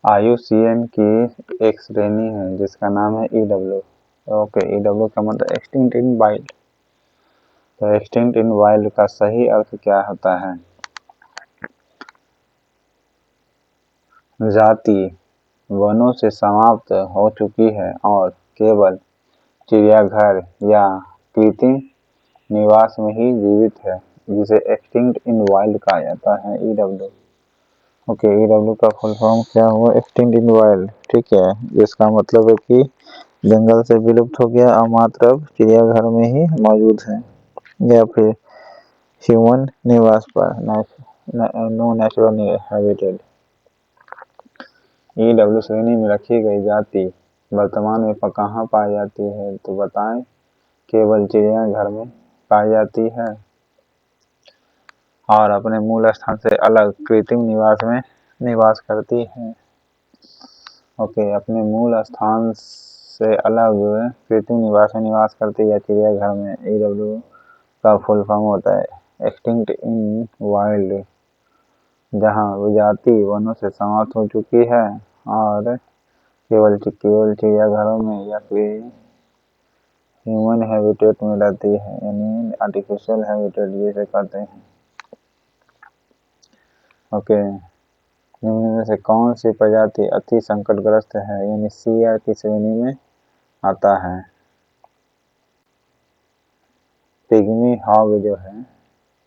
IUCN की एक श्रेणी है जिसका नाम है EW। ओके, EW का मतलब एक्सटिंक्ट इन वाइल्ड। तो एक्सटिंक्ट इन वाइल्ड का सही अर्थ क्या होता है? जाति वनों से समाप्त हो चुकी है और केवल चिड़ियाघर या कृत्रिम निवास में ही जीवित है, जिसे एक्सटिंक्ट इन वाइल्ड कहा जाता है, EW। ओके, EW का फुल फॉर्म क्या हुआ? एक्सटिंक्ट इन वाइल्ड। ठीक है, जिसका मतलब है कि जंगल से विलुप्त हो गया और मात्र अब चिड़ियाघर में ही मौजूद है, या फिर ह्यूमन निवास पर, नो नेचुरल हैबिटेट। EW श्रेणी में रखी गई जाति वर्तमान में कहाँ पाई जाती है? तो बताएं, केवल चिड़ियाघर में पाई जाती है और अपने मूल स्थान से अलग कृत्रिम निवास में निवास करती है। ओके, अपने मूल स्थान से अलग कृत्रिम निवास में निवास करती है चिड़ियाघर में। EW का फुल फॉर्म होता है एक्सटिंक्ट इन वाइल्ड, जहाँ जाति वनों से समाप्त हो चुकी है और केवल चिड़ियाघरों में या फिर ह्यूमन हैबिटेट में रहती है, यानी आर्टिफिशियल हैबिटेट जिसे कहते हैं। ओके, निम्न में से कौन सी प्रजाति अति संकटग्रस्त है, यानी CR की श्रेणी में आता है? पिग्मी हॉग जो है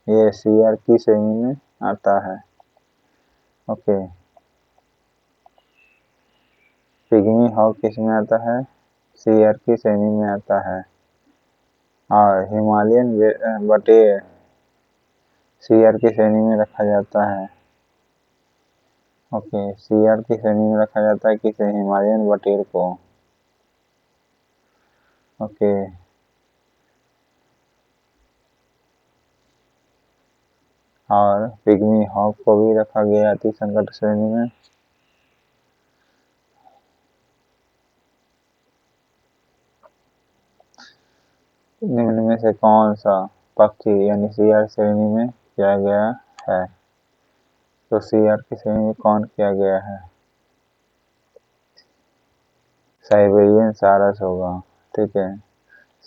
ये CR की श्रेणी में आता है। ओके, पिग्मी हॉग किस में आता है? CR की श्रेणी में आता है। और हिमालयन बटेर CR की श्रेणी में रखा जाता है। ओके, CR की श्रेणी में रखा जाता है किसे? हिमालयन बटेर को। ओके, और पिग्मी हॉग को भी रखा गया अति संकट श्रेणी में। निम्न में से कौन सा पक्षी यानी CR श्रेणी में किया गया है? तो CR की श्रेणी में कौन किया गया है? साइबेरियन सारस होगा। ठीक है,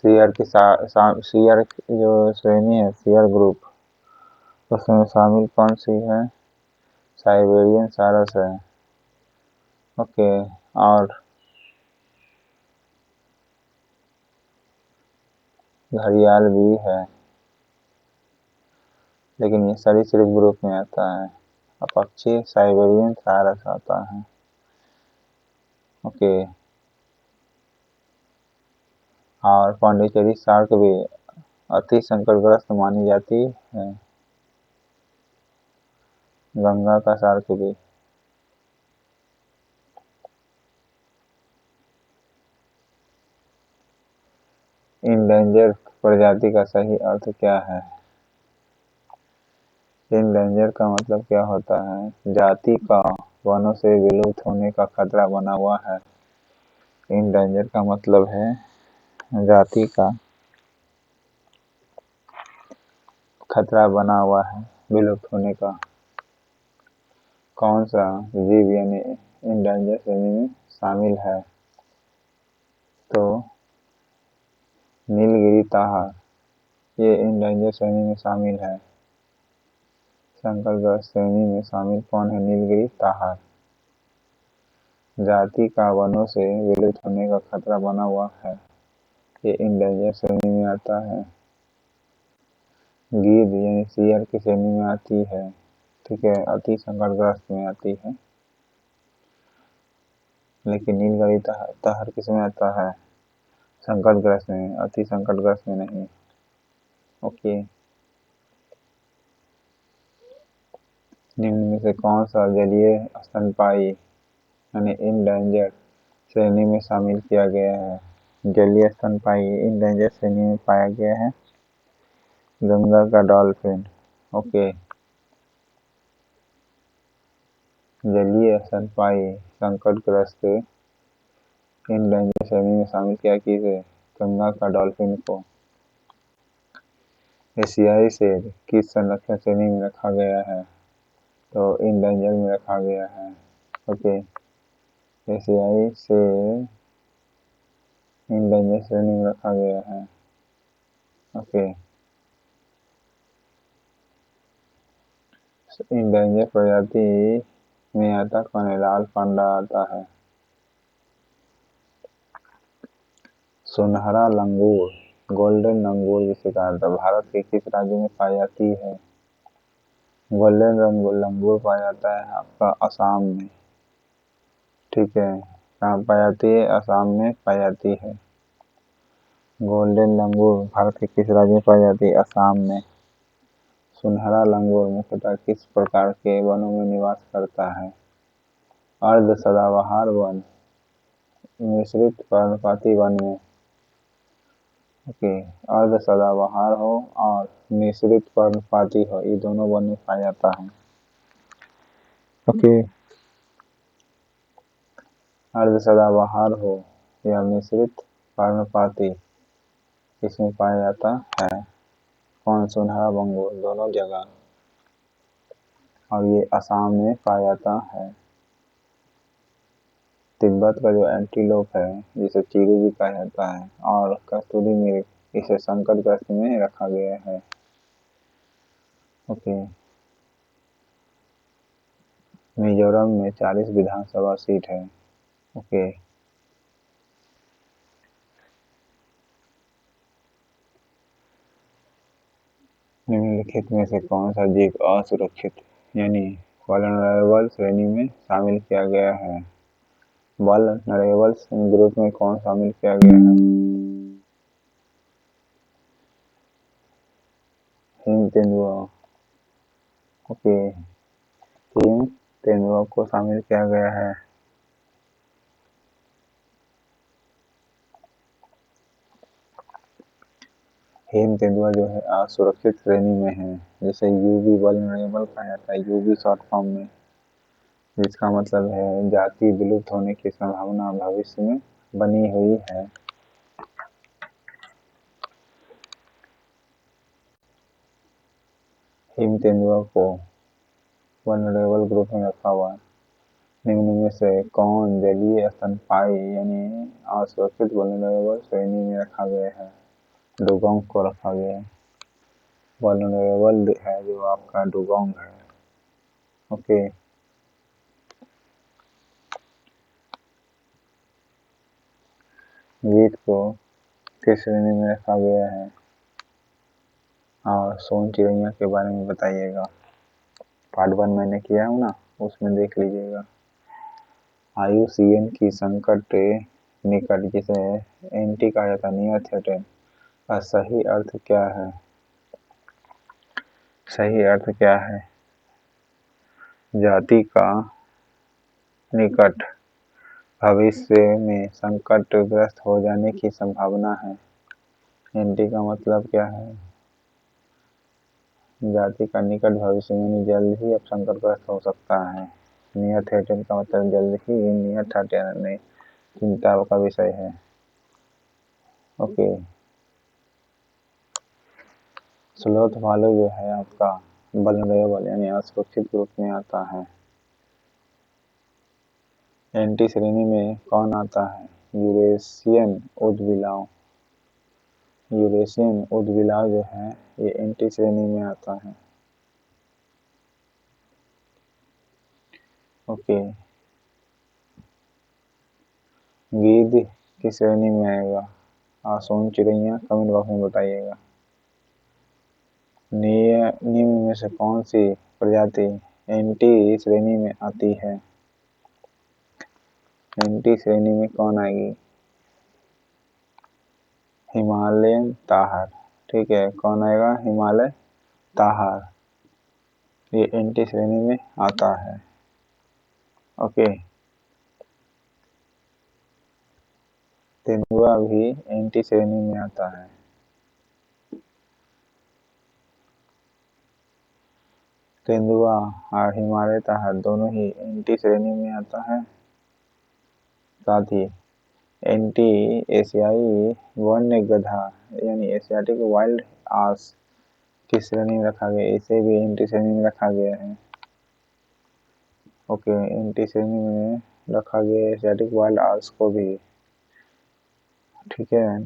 CR की CR जो श्रेणी है, CR ग्रुप, उसमें शामिल कौन सी है? साइबेरियन सारस है। ओके, और घड़ियाल भी है, लेकिन ये सरीसृप ग्रुप में आता है। पक्षी साइबेरियन सारस आता है। ओके, और पांडिचेरी शार्क भी अति संकटग्रस्त मानी जाती है, गंगा का शार्क भी। इंडेंजर प्रजाति का सही अर्थ क्या है? इंडेंजर का मतलब क्या होता है? जाति का वनों से विलुप्त होने का खतरा बना हुआ है। इंडेंजर का मतलब है जाति का खतरा बना हुआ है, विलुप्त होने का। कौन सा जीव यानी इंडेंजर श्रेणी में शामिल है? तो नीलगिरी ताहार ये इंडेंजर श्रेणी में शामिल है। संकटग्रस्त श्रेणी में शामिल कौन है? नीलगिरी ताहार। जाति का वनों से विलुप्त होने का खतरा बना हुआ है, ये इंडेंजर श्रेणी में आता है। गिद्ध यानी CR की श्रेणी में आती है। ठीक है, अति संकटग्रस्त में आती है, लेकिन नीलगिरी ताहार किस में आता है? संकटग्रस्त में, अति संकटग्रस्त में नहीं। ओके, निम्न में से कौन सा जलीय स्तनपायी यानी इंडेंजर श्रेणी में शामिल किया गया है? जलीय स्तनपायी इंडेंजर श्रेणी में पाया गया है गंगा का डॉल्फिन। ओके, जलीय स्तनपायी संकटग्रस्त इंडेंजर श्रेणी में शामिल किया किसे? गंगा का डॉल्फिन को। एशियाई शेर किस संरक्षण श्रेणी में रखा गया है? तो इंडेंजर में रखा गया है। ओके, एशियाई से इंडेंजर श्रेणी में रखा गया है। ओके, इंडेंजर प्रजाति में आता कौन है? लाल पांडा आता है। सुनहरा लंगूर, गोल्डन लंगूर जिसे कहा जाता है, भारत के किस राज्य में पाई जाती है? गोल्डन लंगूर पाया जाता है आपका असम में। ठीक है, कहाँ पाई जाती है? असम में पाई जाती है। गोल्डन लंगूर भारत के किस राज्य में पाई जाती है? असम में। सुनहरा लंगूर मुख्यतः किस प्रकार के वनों में निवास करता है? अर्ध सदाबहार वन, मिश्रित पर्णपाती वन में। ओके, अर्ध सदाबहार हो और मिश्रित पर्णपाती हो, ये दोनों वन में पाया जाता है। ओके, अर्ध सदाबहार हो या मिश्रित पर्णपाती, इसमें पाया जाता है कौन? सुनहरा लंगूर, दोनों जगह, और ये असम में पाया जाता है। तिब्बत का जो एंटीलोप है जिसे चीरू भी कहा जाता है और कस्तूरी मृग, इसे संकट ग्रस्त में रखा गया है। ओके, मिजोरम में 40 विधानसभा सीट है। ओके, निम्नलिखित में से कौन सा जीव असुरक्षित यानी वल्नरेबल श्रेणी में शामिल किया गया है? वल्नरेबल ग्रुप में कौन शामिल किया गया है? हिम तेंदुआ। ओके, हिम तेंदुआ को शामिल किया गया है। हिम तेंदुआ जो है असुरक्षित श्रेणी में है, जिसे यूवी वल्नरेबल कहा जाता है, यूवी शॉर्ट फॉर्म में, जिसका मतलब है जाति विलुप्त होने की संभावना भविष्य में बनी हुई है। हिम तेंदुआ को वल्नरेबल ग्रुप में रखा हुआ है। निम्न में से कौन जलीय स्तनपायी यानी असुरक्षित वल्नरेबल श्रेणी में रखा गया है? डुगोंग को रखा गया है। वल्नरेबल है जो आपका डुगोंग है। ओके, गीत को किस श्रेणी में रखा गया है? और सोन चिड़ैया के बारे में बताइएगा। पार्ट 1 मैंने किया हूँ ना, उसमें देख लीजिएगा। IUCN की संकट निकट, जिसे एंटी कहा जाता है, नियर थ्रेटेन, का सही अर्थ क्या है? सही अर्थ क्या है? जाति का निकट भविष्य में संकटग्रस्त हो जाने की संभावना है। एंटी का मतलब क्या है? जाति का निकट भविष्य में जल्द ही अब संकटग्रस्त हो सकता है। नियर थ्रेटेन का मतलब जल्द ही नियर थ्रेटेन में चिंता का विषय है। ओके, स्लोथ भालू जो है आपका वल्नरेबल यानी असुरक्षित ग्रुप में आता है। एंटी श्रेणी में कौन आता है? यूरेशियन ऊदबिलाव। यूरेशियन ऊदबिलाव जो है ये एंटी श्रेणी में आता है। ओके, गिद्ध किस श्रेणी में आएगा? सोन चिड़ैया, कमेंट बॉक्स में बताइएगा। निम्न में से कौन सी प्रजाति एंटी श्रेणी में आती है? एंटी श्रेणी में कौन आएगी? हिमालयन ताहर। ठीक है, कौन आएगा? हिमालय ताहर, ये एंटी श्रेणी में आता है। ओके, तेंदुआ भी एंटी श्रेणी में आता है। तेंदुआ और हिमालय ताहर दोनों ही एंटी श्रेणी में आता है। साथ ही एंटी एशियाई वन्य गधा यानी एशियाटिक वाइल्ड आस किस श्रेणी में रखा गया? इसे भी एंटी श्रेणी में रखा गया है। ओके, एंटी श्रेणी में रखा गया है एशियाटिक वाइल्ड आर्स को भी, ठीक है।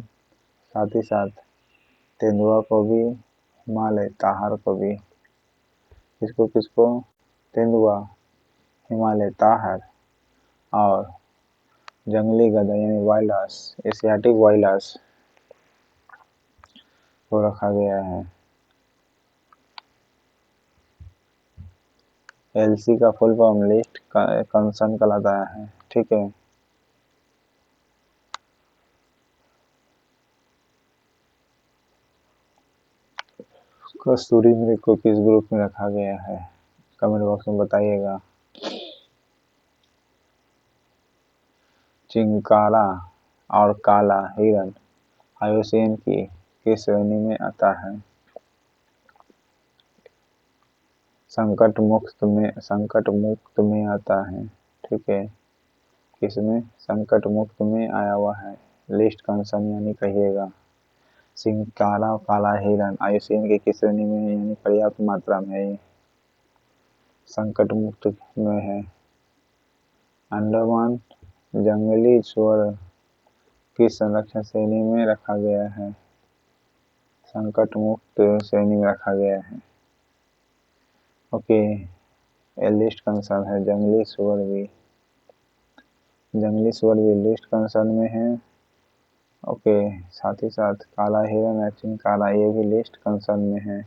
साथ ही साथ तेंदुआ को भी, हिमालय ताहर को भी। किसको किसको? तेंदुआ, हिमालय ताहर और जंगली गधा यानी wild ass, Asiatic wild ass को रखा गया है। एलसी का फुल फॉर्म लिस्ट कंसर्न कहलाता है, ठीक है। कस्तूरी मृग को किस ग्रुप में रखा गया है? कमेंट बॉक्स में बताइएगा। चिंकारा और काला हिरण आयुसीएन की किस श्रेणी में आता है? संकट मुक्त में आता है, ठीक है। किसमें? संकट मुक्त में आया हुआ है। लिस्ट कंसर्न यानी कहिएगा। चिंकारा और काला हिरण आयुसीएन की किस श्रेणी में है, यानी पर्याप्त मात्रा में है, संकट मुक्त में है। अंडमान जंगली सुअर किस संरक्षण श्रेणी में रखा गया है? संकट मुक्त श्रेणी में रखा गया है, ओके। ये लिस्ट कंसर्न है। जंगली सुअर भी लिस्ट कंसर्न में है, ओके। साथ ही साथ काला हिरण और चिंकारा ये भी लिस्ट कंसर्न में है।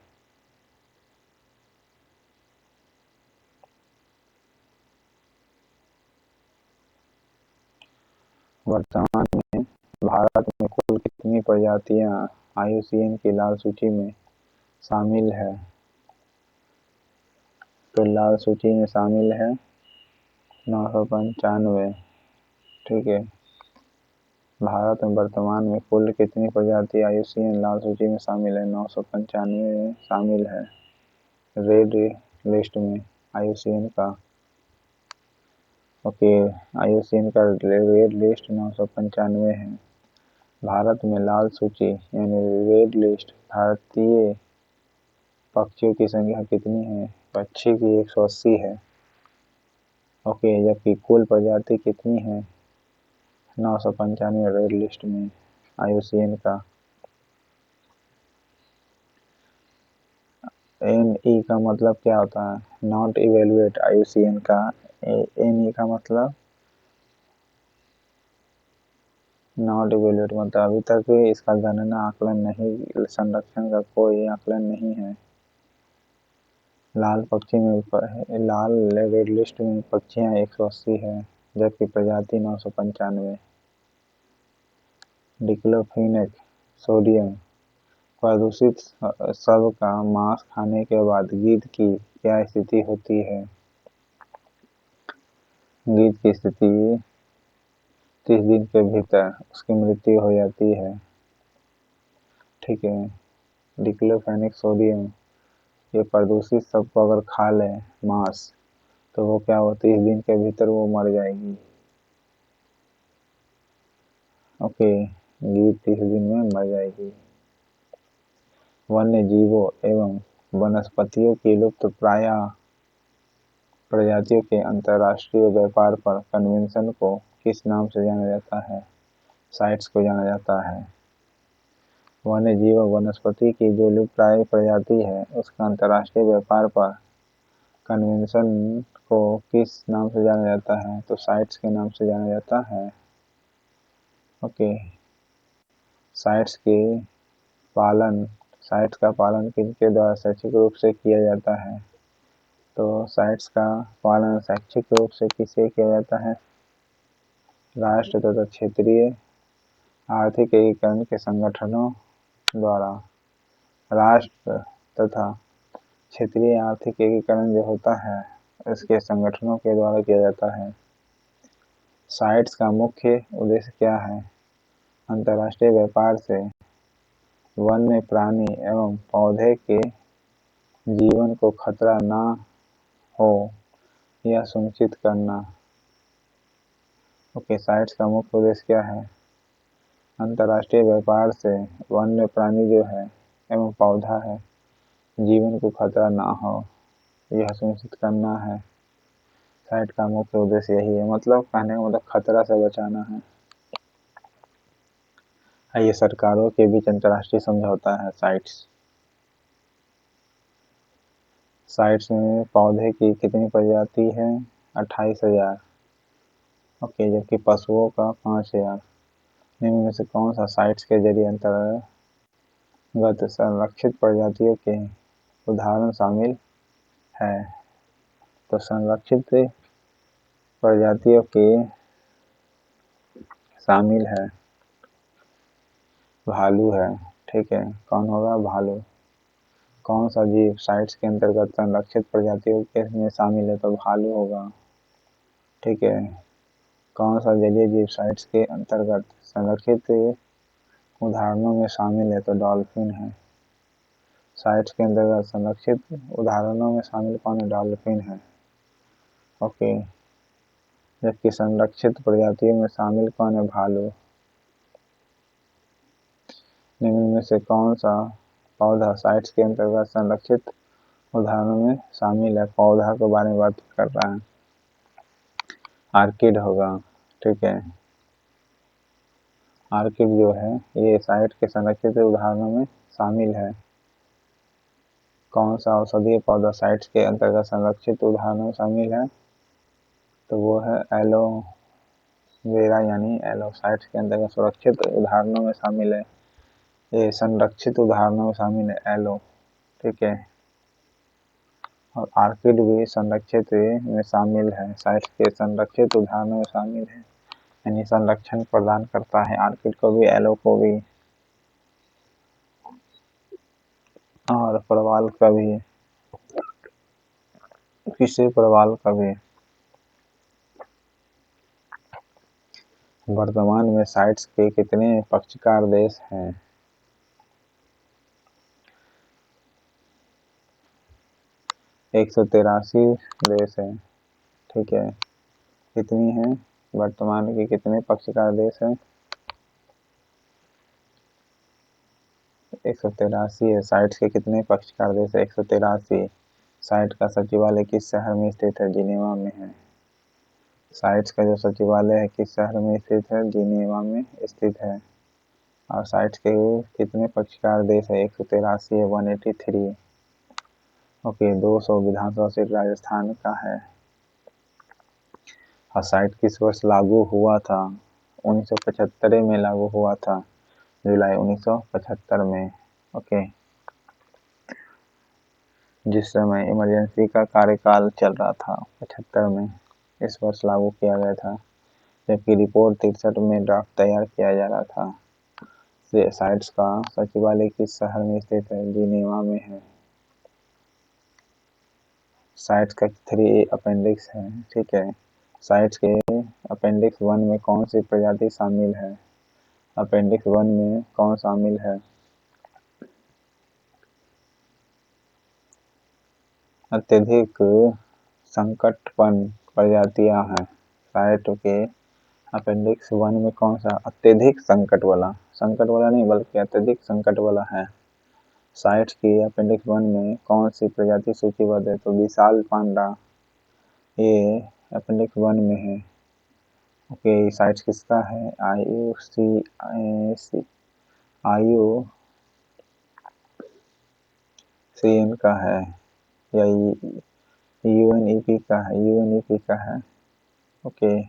वर्तमान में भारत में कुल कितनी प्रजातियां आईयूसीएन की लाल सूची में शामिल है? तो लाल सूची में शामिल है 995, ठीक है। भारत में वर्तमान में कुल कितनी प्रजाति आईयूसीएन लाल सूची में शामिल है? 995 में शामिल है, रेड लिस्ट में आईयूसीएन का, ओके। आईयूसीएन का रेड लिस्ट 995 है। भारत में लाल सूची यानी रेड लिस्ट भारतीय पक्षियों की संख्या कितनी है? पक्षी की 180 है, ओके। जबकि कुल प्रजाति कितनी है? 995 रेड लिस्ट में आईयूसीएन का। NE का मतलब क्या होता है? Not evaluate. आईयूसीएन का NE का मतलब नॉट इवेलुएट, मतलब अभी तक इसका गणना आकलन नहीं, संरक्षण का कोई आकलन नहीं है। लाल पक्षी में लाल रेड लिस्ट में पक्षियां 180 है, जबकि प्रजाति 995। डिक्लोफेनेक सोडियम प्रदूषित शव का मांस खाने के बाद गिद्ध की क्या स्थिति होती है? गिद्ध की स्थिति 30 दिन के भीतर उसकी मृत्यु हो जाती है, ठीक है। डिक्लोफेनेक सोडियम ये प्रदूषित शव को अगर खा ले मांस, तो वो क्या हो, 30 दिन के भीतर वो मर जाएगी, ओके। गिद्ध 30 दिन में मर जाएगी। वन्य जीवों एवं वनस्पतियों की लुप्त प्राय प्रजातियों के अंतर्राष्ट्रीय व्यापार पर कन्वेंशन को किस नाम से जाना जाता है? साइट्स को जाना जाता है। वन्य जीव वनस्पति की जो लुप्तप्राय प्रजाति है उसका अंतर्राष्ट्रीय व्यापार पर कन्वेंशन को किस नाम से जाना जाता है? तो साइट्स के नाम से जाना जाता है, ओके। साइट्स का पालन किनके द्वारा शैक्षिक रूप से किया जाता है? तो साइट्स का पालन शैक्षिक रूप से किसे किया जाता है? राष्ट्र तथा क्षेत्रीय आर्थिक एकीकरण के संगठनों द्वारा। राष्ट्र तथा क्षेत्रीय आर्थिक एकीकरण जो होता है इसके संगठनों के द्वारा किया जाता है। साइट्स का मुख्य उद्देश्य क्या है? अंतर्राष्ट्रीय व्यापार से वन्य प्राणी एवं पौधे के जीवन को खतरा न हो यह सुनिश्चित करना, ओके। साइट्स का मुख्य उद्देश्य क्या है? अंतर्राष्ट्रीय व्यापार से वन्य प्राणी जो है एवं पौधा है जीवन को खतरा ना हो यह सुनिश्चित करना है। साइट का मुख्य उद्देश्य यही है, मतलब कहने का मतलब खतरा से बचाना है। ये सरकारों के बीच अंतर्राष्ट्रीय समझौता है। साइट्स में पौधे की कितनी प्रजाति है? 28,000। ओके, जबकि पशुओं का 5,000। निम्न में से कौन सा साइट्स के जरिए अंतर्गत संरक्षित प्रजातियों के उदाहरण शामिल है? तो संरक्षित प्रजातियों के शामिल है भालू है। ठीक है, कौन होगा? भालू। कौन सा जीव साइट्स के अंतर्गत संरक्षित प्रजातियों के में शामिल है? तो भालू होगा। ठीक है, कौन सा जलीय जीव साइट्स के अंतर्गत संरक्षित उदाहरणों में शामिल है? तो डॉल्फिन है। साइट्स के अंतर्गत संरक्षित उदाहरणों में शामिल कौन है? डॉल्फिन है। ओके, जबकि संरक्षित प्रजातियों में शामिल कौन है? भालू। निम्न में से कौन सा पौधा साइट्स के अंतर्गत संरक्षित उदाहरणों में शामिल है? पौधा के बारे में बात कर रहा है। आर्किड होगा। ठीक है, आर्किड जो है ये साइट के संरक्षित उदाहरणों में शामिल है। कौन सा औषधीय पौधा साइट्स के अंतर्गत संरक्षित उदाहरणों में शामिल है? तो वो है एलोवेरा, यानी एलो साइट्स के अंतर्गत सुरक्षित उदाहरणों में शामिल है। ये संरक्षित उदाहरणों में शामिल है एलो। ठीक है, और आर्किड भी संरक्षित में शामिल है, साइट्स के संरक्षित उदाहरणों में शामिल है, यानी संरक्षण प्रदान करता है आर्किड को भी, एलो को भी, और प्रवाल का भी, किसी प्रवाल का भी। वर्तमान में साइट्स के कितने पक्षकार देश हैं? 183 देश है। ठीक है, कितनी है? वर्तमान के कितने पक्षकार देश हैं? 183 है। साइट्स के कितने पक्षकार देश है? 183। साइट का सचिवालय किस शहर में स्थित है? जिनेवा में है। साइट्स का जो सचिवालय है किस शहर में स्थित है? जिनेवा में स्थित है। और साइट्स के कितने पक्षकार देश है? 183 है, 183। ओके, 200 विधानसभा सीट राजस्थान का है। और साइट किस वर्ष लागू हुआ था? 1975 में लागू हुआ था, जुलाई 1975 में। ओके, जिस समय इमरजेंसी का कार्यकाल चल रहा था 75 में, इस वर्ष लागू किया गया था, जबकि रिपोर्ट 63 में ड्राफ्ट तैयार किया जा रहा था। साइट्स का सचिवालय किस शहर में स्थित है? जिनेवा में है। साइट्स का 3A अपेंडिक्स है। ठीक है, साइट्स के अपेंडिक्स 1 में कौन सी प्रजाति शामिल है? अपेंडिक्स 1 में कौन शामिल है? अत्यधिक संकटपन प्रजातियां हैं। साइट के अपेंडिक्स 1 में कौन सा अत्यधिक संकट वाला नहीं बल्कि अत्यधिक संकट वाला है? साइट्स की अपेंडिक्स 1 में कौन सी प्रजाति सूचीबद्ध है? तो विशाल पांडा, ये अपेंडिक्स 1 में है। ओके, साइट्स किसका है? IUCN का है, या UNEP का है? UNEP का है। ओके,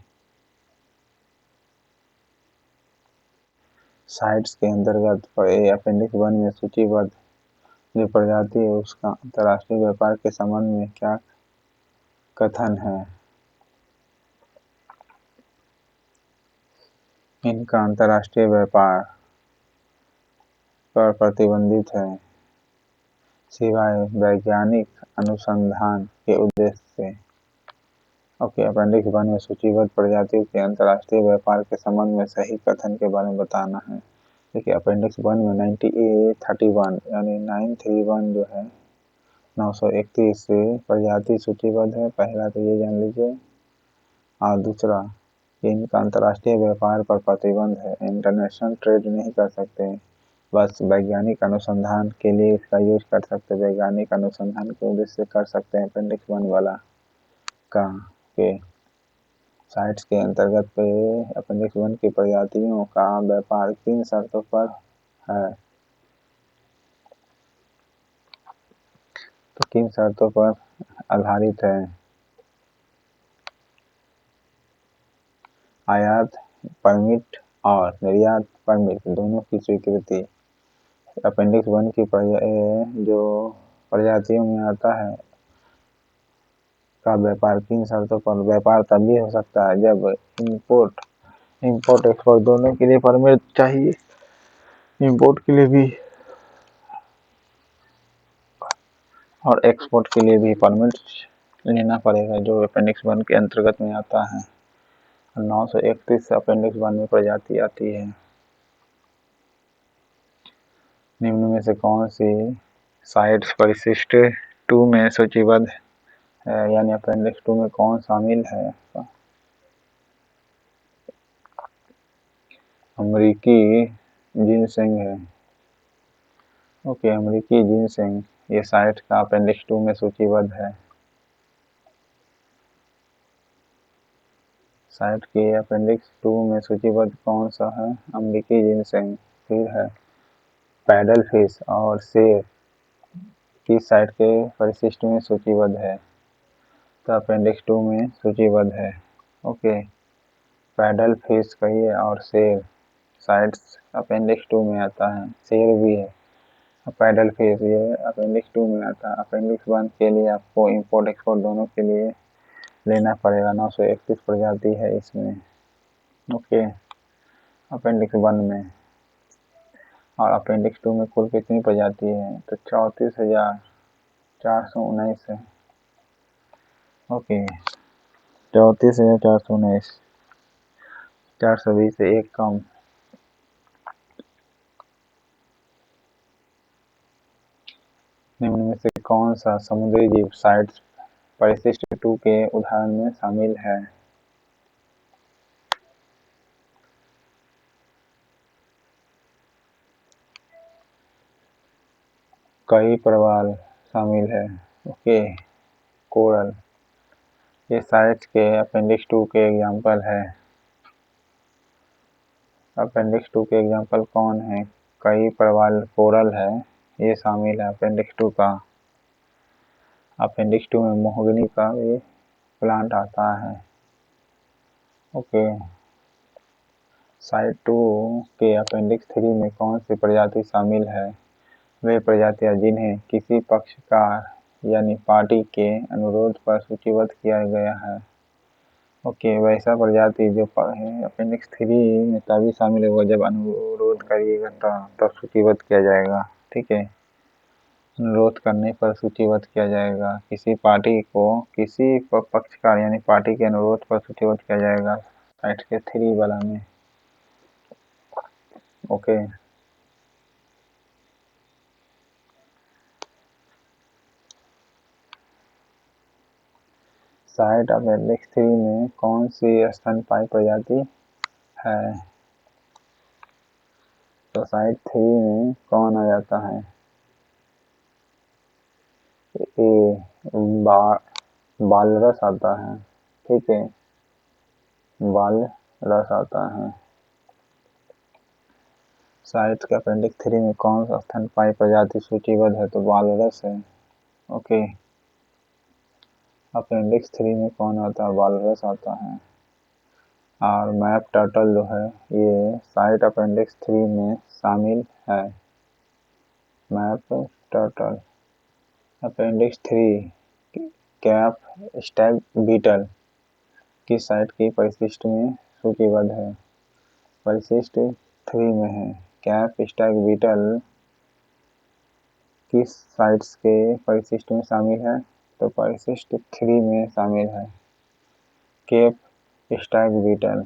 साइट्स के अंतर्गत अपेंडिक्स 1 में सूचीबद्ध जो प्रजाति है उसका अंतर्राष्ट्रीय व्यापार के संबंध में क्या कथन है? इनका अंतर्राष्ट्रीय व्यापार पर प्रतिबंधित है, सिवाय वैज्ञानिक अनुसंधान के उद्देश्य से। ओके, अपेंडिक्स 1 में सूचीबद्ध प्रजातियों के अंतर्राष्ट्रीय व्यापार के संबंध में सही कथन के बारे में बताना है। देखिए, अपेंडिक्स 1 में 931 यानी 931 जो है 931 प्रजाति सूचीबद्ध है। पहला तो ये जान लीजिए, और दूसरा इनका अंतर्राष्ट्रीय व्यापार पर प्रतिबंध है, इंटरनेशनल ट्रेड नहीं कर सकते, बस वैज्ञानिक अनुसंधान के लिए इसका यूज कर सकते, वैज्ञानिक अनुसंधान के उद्देश्य से कर सकते हैं अपेंडिक्स 1 वाला का। ओके। साइट्स के अंतर्गत पे अपेंडिक्स 1 की प्रजातियों का व्यापार किन शर्तों पर है? तो किन शर्तों पर आधारित है? आयात परमिट और निर्यात परमिट दोनों की स्वीकृति। अपेंडिक्स 1 की जो प्रजातियों में आता है का व्यापार किन शर्तों पर? व्यापार तभी हो सकता है जब इंपोर्ट एक्सपोर्ट दोनों के लिए परमिट चाहिए। इंपोर्ट के लिए भी और एक्सपोर्ट के लिए भी परमिट लेना पड़ेगा, जो अपेंडिक्स 1 के अंतर्गत में आता है। 931 अपेंडिक्स 1 में प्रजाति आती है। निम्न में से कौन सी साइट्स परिशिष्ट 2 में सूचीबद्ध है, यानी अपेंडिक्स 2 में कौन शामिल है? अमेरिकी जिनसेंग है। ओके, अमेरिकी जिनसेंग ये साइट का अपेंडिक्स 2 में सूचीबद्ध है। साइट के अपेंडिक्स 2 में सूचीबद्ध कौन सा है? अमेरिकी जिनसेंग। फिर है पैडल फिश और सेब किस साइट के परिशिष्ट में सूचीबद्ध है? तो अपेंडिक्स 2 में सूचीबद्ध है। ओके, पैडल फिश कहिए और सेब साइट्स अपेंडिक्स 2 में आता है। शेर भी है, पैडल फिश ये अपेंडिक्स 2 में आता है। अपेंडिक्स 1 के लिए आपको इंपोर्ट एक्सपोर्ट दोनों के लिए लेना पड़ेगा। 931 प्रजाति है इसमें। ओके, अपेंडिक्स 1 में। और अपेंडिक्स 2 में कुल कितनी प्रजाति है? तो 34,419 है। ओके, 34,419, 420 से एक कम। निम्न में से कौन सा समुद्री जीव साइट्स परिशिष्ट 2 के उदाहरण में शामिल है? कई प्रवाल शामिल है। ओके, कोरल ये साइट्स के अपेंडिक्स 2 के एग्जाम्पल है। अपेंडिक्स 2 के एग्जाम्पल कौन है? कई प्रवाल कोरल है, ये शामिल है अपेंडिक्स 2 का। अपेंडिक्स 2 में मोहगनी का भी प्लांट आता है। ओके, साइट 2 के अपेंडिक्स 3 में कौन सी प्रजाति शामिल है? वे प्रजातियां जिन्हें किसी पक्षकार यानी पार्टी के अनुरोध पर सूचीबद्ध किया गया है। ओके, वैसा प्रजाति जो अपेंडिक्स 3 में तभी शामिल होगा जब अनुरोध करिएगा तब सूचीबद्ध किया जाएगा। ठीक है, अनुरोध करने पर सूचीबद्ध किया जाएगा। किसी पार्टी को किसी पक्षकार यानी पार्टी के अनुरोध पर सूचीबद्ध किया जाएगा साइट के 3 वाला में। ओके, साइट अपेंडिक्स 3 में कौन सी स्तनपायी प्रजाति है? तो साइट 3 में कौन आ जाता है? बालरस आता है। ठीक है, बालरस आता है। साइट के अपेंडिक्स 3 में कौन सा स्तनपायी प्रजाति सूचीबद्ध है? तो बालरस है। ओके, अपेंडिक्स 3 में कौन आता है? बालरस आता है। और मैप टर्टल जो है ये साइट अपेंडिक्स 3 में शामिल है। Map turtle appendix 3 cap stag beetle किस साइट की परिशिष्ट में सूचीबद्ध है? परिशिष्ट 3 में है। कैप स्टैग बीटल किस साइट्स के परिशिष्ट में शामिल है? तो परिशिष्ट 3 में शामिल है। केप स्टैग बीटल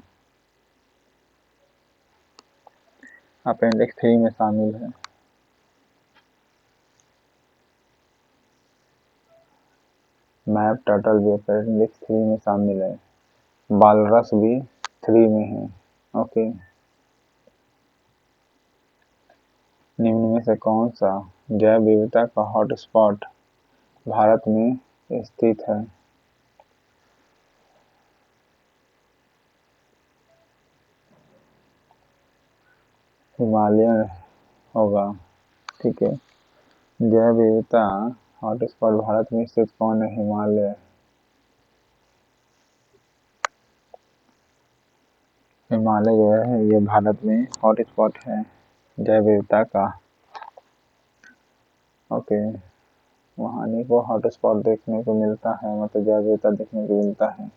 अपेंडिक्स 3 में शामिल है। मैप टर्टल भी अपेंडिक्स 3 में शामिल है। बालरस भी 3 में है। ओके, निम्न में से कौन सा जैव विविधता का हॉटस्पॉट भारत में स्थित है? हिमालयन होगा। ठीक है। जैव विविधता हॉटस्पॉट भारत में स्थित कौन है? हिमालय। हिमालय जो है ये भारत में हॉटस्पॉट है जैव विविधता का। ओके, वहाँ अनेकों हॉटस्पॉट देखने को मिलता है, मतलब जैव विविधता देखने को मिलता है।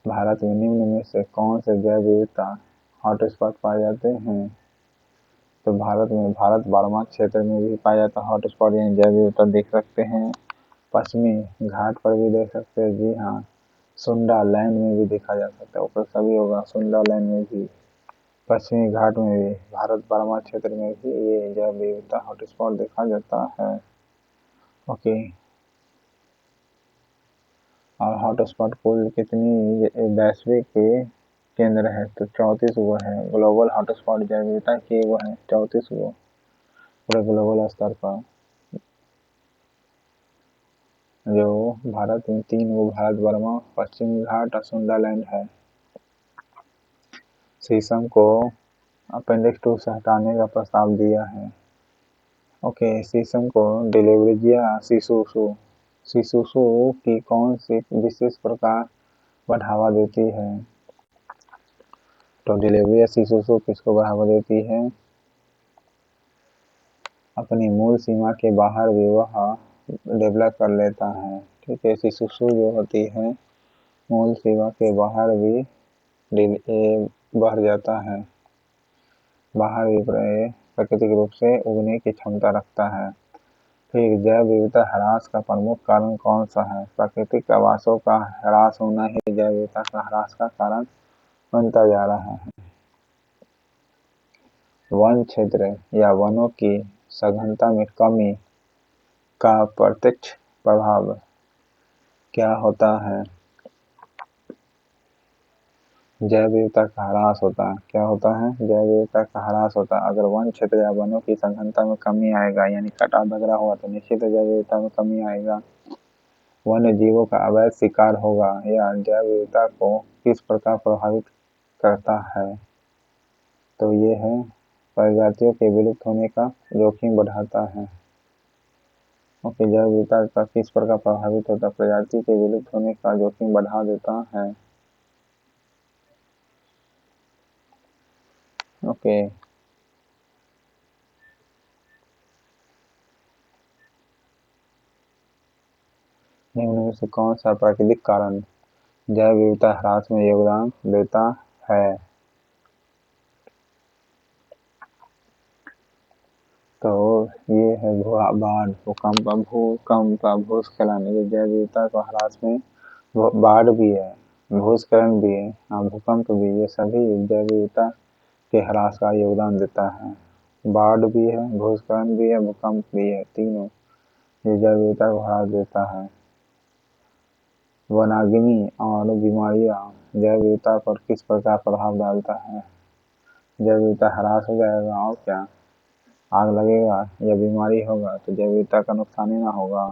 भारत में निम्न में से कौन से जैव विविधता हॉटस्पॉट पाए जाते हैं? तो भारत बारहमास क्षेत्र में भी पाया जाता है हॉटस्पॉट, यानी जैव विविधता देख सकते हैं। पश्चिमी घाट पर भी देख सकते हैं, जी हाँ। सुंडा लैंड में भी देखा जा सकता है, ऊपर सभी होगा। सुंडा लैंड में भी, पश्चिमी घाट में भी, भारत बारहमास क्षेत्र में भी ये जैव विविधता हॉटस्पॉट देखा जाता है। ओके, और हॉटस्पॉट कुल कितनी वैश्विक केंद्र है? तो 34 वो है। ग्लोबल हॉटस्पॉट जैव विविधता के वो है 34 वो, पूरे ग्लोबल स्तर पर। जो भारत में 3 वो, भारत वर्मा, पश्चिमी घाट और सुंडा लैंड है। शीशम को अपेंडिक्स 2 से हटाने का प्रस्ताव दिया है। ओके, शीशम को डिलीवरिया सिसुसु की कौन सी विशेष प्रकार बढ़ावा देती है? तो डिलीवरिया सिसुसु किसको बढ़ावा देती है? अपनी मूल सीमा के बाहर भी वह डेवलप कर लेता है। ठीक है, सिसुसु जो होती है मूल सीमा के बाहर भी बढ़ जाता है, बाहर भी प्राकृतिक रूप से उगने की क्षमता रखता है। फिर जैव विविधता ह्रास का प्रमुख कारण कौन सा है? प्राकृतिक आवासों का ह्रास होना ही जैव विविधता का ह्रास का कारण बनता जा रहा है। वन क्षेत्र या वनों की सघनता में कमी का प्रत्यक्ष प्रभाव क्या होता है? जैव विविधता का ह्रास होता है। क्या होता है? जैव विविधता का ह्रास होता है। अगर वन क्षेत्र या वनों की सघनता में कमी आएगा, यानी कटाव वगैरह होगा, तो निश्चित जैव विविधता में कमी आएगा। वन्य जीवों का अवैध शिकार होगा। यह जैव विविधता को किस प्रकार प्रभावित करता है? तो ये है प्रजातियों के विलुप्त होने का जोखिम बढ़ाता है। ओके, जैव विविधता का किस प्रकार प्रभावित होता है? प्रजाति के विलुप्त होने का जोखिम बढ़ा देता है। ओके, निम्न में से कौन सा प्राकृतिक कारण जैव विविधता ह्रास में योगदान देता है? तो ये है बाढ़, भूकंप, भूस्खलन। ये जैव विविधता को ह्रास में, बाढ़ भी है, भूस्खलन भी है, हाँ, भूकंप भी, ये सभी जैव विविधता के ह्रास का योगदान देता है। बाढ़ भी है, भूस्खलन भी है, भूकंप भी है, तीनों ये जैव विविधता को ह्रास देता है। वनाग्नि और बीमारियां जैव विविधता पर किस प्रकार प्रभाव डालता है? जैव विविधता ह्रास हो जाएगा और क्या, आग लगेगा या बीमारी होगा तो जैव विविधता का नुकसान ही ना होगा।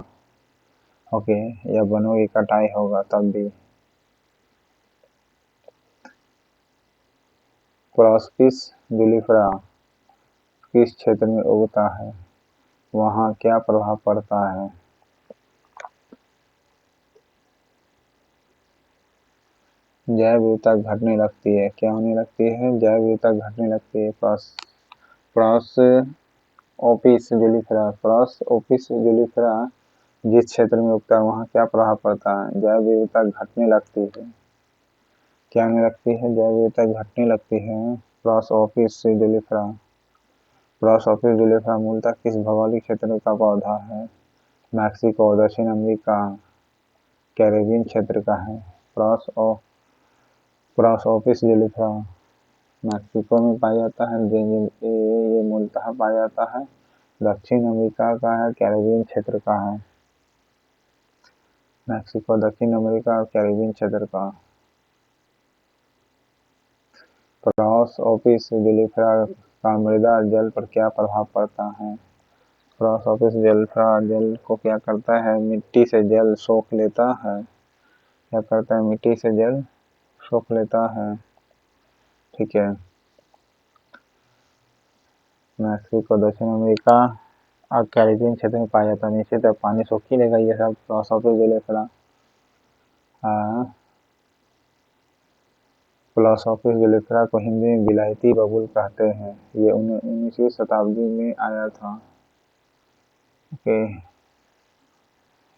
ओके, या वनों की कटाई होगा तब भी। प्रोस्पिस जुलिफेरा किस क्षेत्र में उगता है? वहाँ क्या प्रभाव पड़ता है? जैव विविधता घटने लगती है। क्या होने लगती है? जैव विविधता घटने लगती है। प्रोसोपिस जुलिफेरा जिस क्षेत्र में उगता है वहाँ क्या प्रभाव पड़ता है? जैव विविधता घटने लगती है। क्या होने लगती है? जैव विविधता घटने लगती है। प्रोसोपिस जुलिफेरा मूलतः किस भौगोलिक क्षेत्र का पौधा है? मैक्सिको, दक्षिण अमेरिका, कैरेबियन क्षेत्र का है। प्रोसोपिस जुलिफेरा मैक्सिको में पाया जाता है। ये मूलतः पाया जाता है दक्षिण अमेरिका का है, कैरेबियन क्षेत्र का है। मैक्सिको, दक्षिण अमेरिका और कैरेबियन क्षेत्र का। प्रोसोपिस जुलिफेरा का मृदा जल पर क्या प्रभाव पड़ता है? प्रोसोपिस जुलिफेरा जल को क्या करता है? मिट्टी से जल सोख लेता है। क्या करता है? मिट्टी से जल सोख लेता है। ठीक है। मैक्सिको दक्षिण अमेरिका और कैरिबियन क्षेत्र में पाया जाता है। निश्चित है पानी सोख ही लेगा ये सब फिलोसॉफी गेलेफरा। हाँ, फिलोसॉफी गेलेफरा को हिंदी में विलायती बबूल कहते हैं। ये 19वीं शताब्दी में आया था। ओके,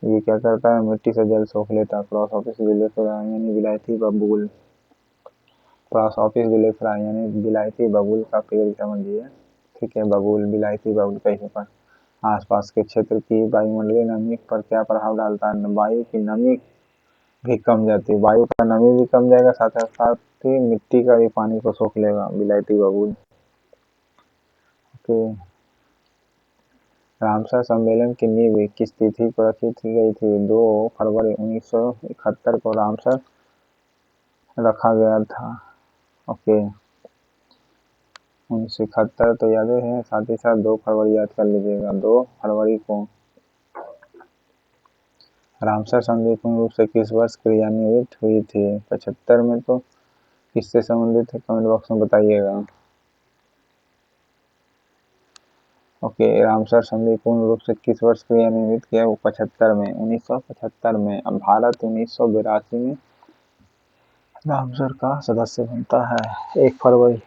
ये क्या करता है, मिट्टी से जल सोख लेता है। फिलोसॉफिस गेलेफरा यानी विलायती बबूल। फिलोसॉफिस गेलेफरा यानी विलायती बबूल का पेड़ समझिए। ठीक है, बबूल विलायती बबूल कहीं पर आसपास के क्षेत्र की वायुमंडलीय नमी पर क्या प्रभाव डालता है? वायु की नमी भी कम जाती है। वायु का नमी भी कम जाएगा, साथ साथ ही मिट्टी का भी पानी को सोख लेगा विलायती बबूल। ओके, रामसर सम्मेलन की नींव किस तिथि पर रखी गई थी? 2 फरवरी 1971 को रामसर रखा गया था। ओके, 1971 तो याद है, साथ ही साथ 2 फरवरी याद कर लीजिएगा। 2 फरवरी को रामसर संधि पूर्ण रूप से किस वर्ष क्रियान्वित हुई थी? 75 में। तो किससे संबंधित है, कमेंट बॉक्स में बताइएगा। ओके, रामसर संधि पूर्ण रूप से किस वर्ष क्रियान्वित किया? वो 75 में, 1975 में। अब भारत 1982 में रामसर का सदस्य बनता है, 1 फरवरी।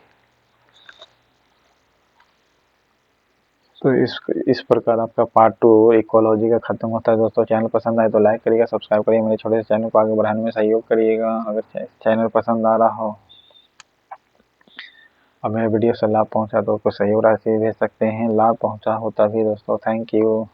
तो इस प्रकार आपका पार्ट 2 इकोलॉजी का खत्म होता है। दोस्तों, चैनल पसंद आए तो लाइक करिएगा, सब्सक्राइब करिए, मेरे छोटे से चैनल को आगे बढ़ाने में सहयोग करिएगा। अगर चैनल पसंद आ रहा हो और मेरे वीडियो से लाभ पहुंचा तो कोई सहयोग राशि भेज सकते हैं। लाभ पहुंचा हो तभी दोस्तों। Thank you.